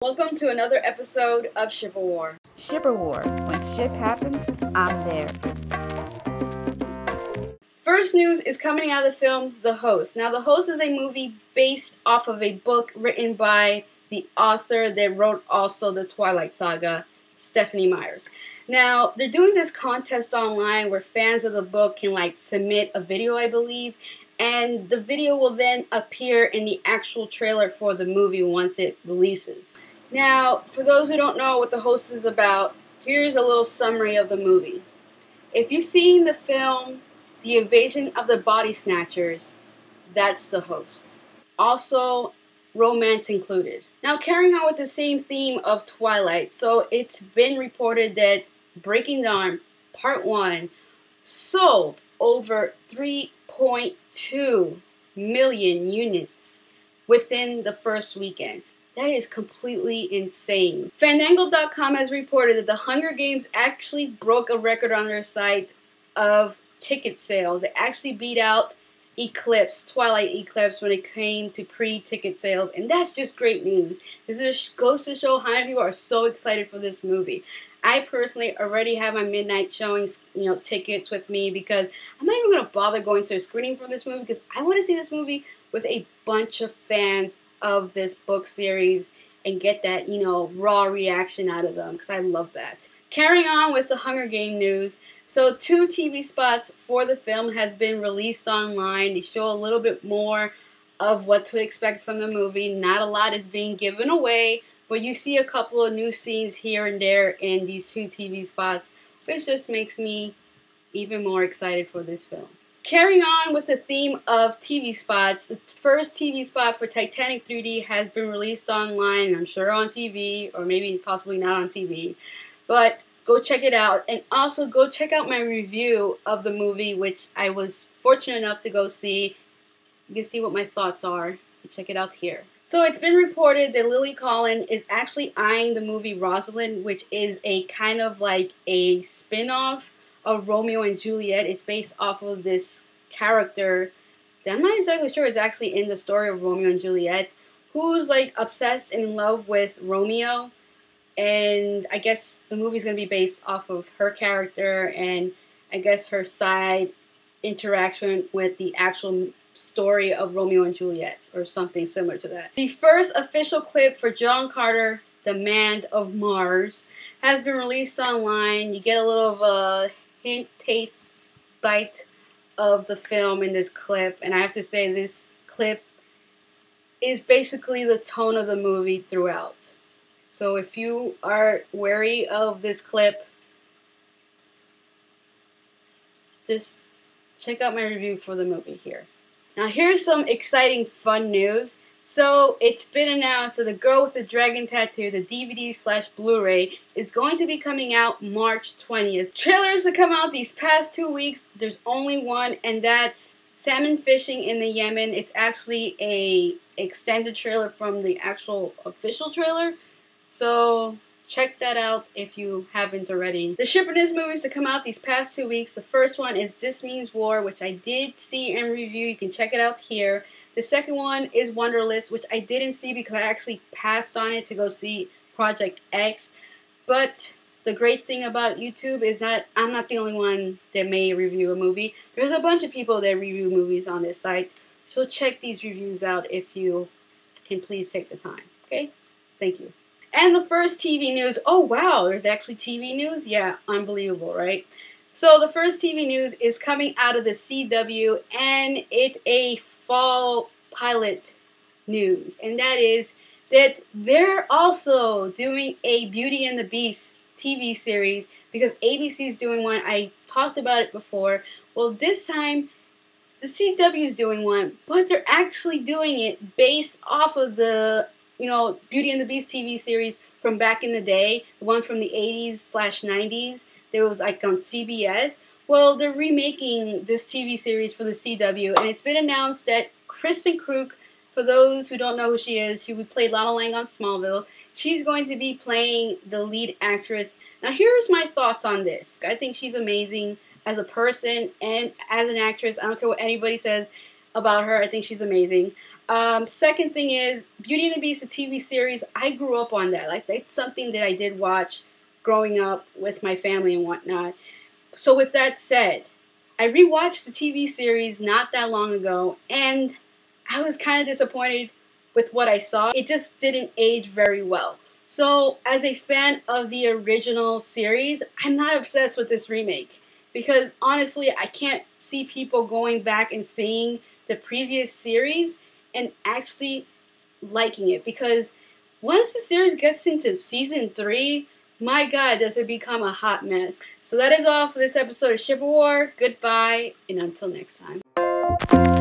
Welcome to another episode of Shipper War. Shipper War. When ship happens, I'm there. First news is coming out of the film The Host. Now, The Host is a movie based off of a book written by the author that wrote also the Twilight saga, Stephanie Meyers. Now, they're doing this contest online where fans of the book can submit a video, I believe, and the video will then appear in the actual trailer for the movie once it releases. Now, for those who don't know what The Host is about, here's a little summary of the movie. If you've seen the film The Invasion of the Body Snatchers, that's The Host. Also, romance included. Now, carrying on with the same theme of Twilight, so it's been reported that Breaking Dawn Part 1 sold over 3.2 million units within the first weekend. That is completely insane. Fandango.com has reported that the Hunger Games actually broke a record on their site of ticket sales. They actually beat out Eclipse, Twilight Eclipse, when it came to pre-ticket sales, and that's just great news. This just goes to show how many people are so excited for this movie. I personally already have my midnight showings, tickets with me because I'm not even going to bother going to a screening for this movie because I want to see this movie with a bunch of fans of this book series and get that, raw reaction out of them because I love that. Carrying on with the Hunger Game news, so 2 TV spots for the film has been released online. They show a little bit more of what to expect from the movie. Not a lot is being given away, but you see a couple of new scenes here and there in these 2 TV spots, which just makes me even more excited for this film. Carrying on with the theme of TV spots, the first TV spot for Titanic 3D has been released online, I'm sure on TV, or maybe possibly not on TV, but go check it out, and also go check out my review of the movie, which I was fortunate enough to go see. You can see what my thoughts are. Check it out here. So it's been reported that Lily Collin is actually eyeing the movie Rosalind, which is a kind of like a spin-off of Romeo and Juliet. It's based off of this character that I'm not exactly sure is actually in the story of Romeo and Juliet, who's obsessed and in love with Romeo, and I guess the movie's going to be based off of her character and I guess her side interaction with the actual story of Romeo and Juliet or something similar to that. The first official clip for John Carter, The Man of Mars, has been released online. You get a little of a hint, taste, bite of the film in this clip, and I have to say this clip is basically the tone of the movie throughout. So if you are wary of this clip, just check out my review for the movie here. Now here's some exciting fun news. So it's been announced that The Girl with the Dragon Tattoo, the DVD/Blu-ray, is going to be coming out March 20th. Trailers that come out these past 2 weeks, there's only one, and that's Salmon fishing in the Yemen. It's actually a extended trailer from the actual official trailer. So check that out if you haven't already. The Shipper News movies that come out these past 2 weeks. The first one is This Means War, which I did see and review. You can check it out here. The second one is Wonderless, which I didn't see because I actually passed on it to go see Project X. But the great thing about YouTube is that I'm not the only one that may review a movie. There's a bunch of people that review movies on this site. So check these reviews out if you can please take the time. Okay? Thank you. And the first TV news, oh wow, there's actually TV news? Yeah, unbelievable, right? So the first TV news is coming out of the CW, and it's a fall pilot news. And that is that they're also doing a Beauty and the Beast TV series because ABC is doing one. I talked about it before. Well, this time the CW is doing one, but they're actually doing it based off of the Beauty and the Beast TV series from back in the day, the one from the 80s/90s, that was on CBS. Well, they're remaking this TV series for the CW, and it's been announced that Kristin Kreuk, for those who don't know who she is, she played Lana Lang on Smallville. She's going to be playing the lead actress. Now, here's my thoughts on this. I think she's amazing as a person and as an actress. I don't care what anybody says. about her. I think she's amazing. Second thing is Beauty and the Beast, the TV series. I grew up on that. Like, that's something that I did watch growing up with my family and whatnot. So with that said, I rewatched the TV series not that long ago, and I was kind of disappointed with what I saw. It just didn't age very well. So as a fan of the original series, I'm not obsessed with this remake. Because honestly, I can't see people going back and seeing the previous series and actually liking it. Because once the series gets into season 3, my God, does it become a hot mess. So that is all for this episode of Ship of War. Goodbye, and until next time.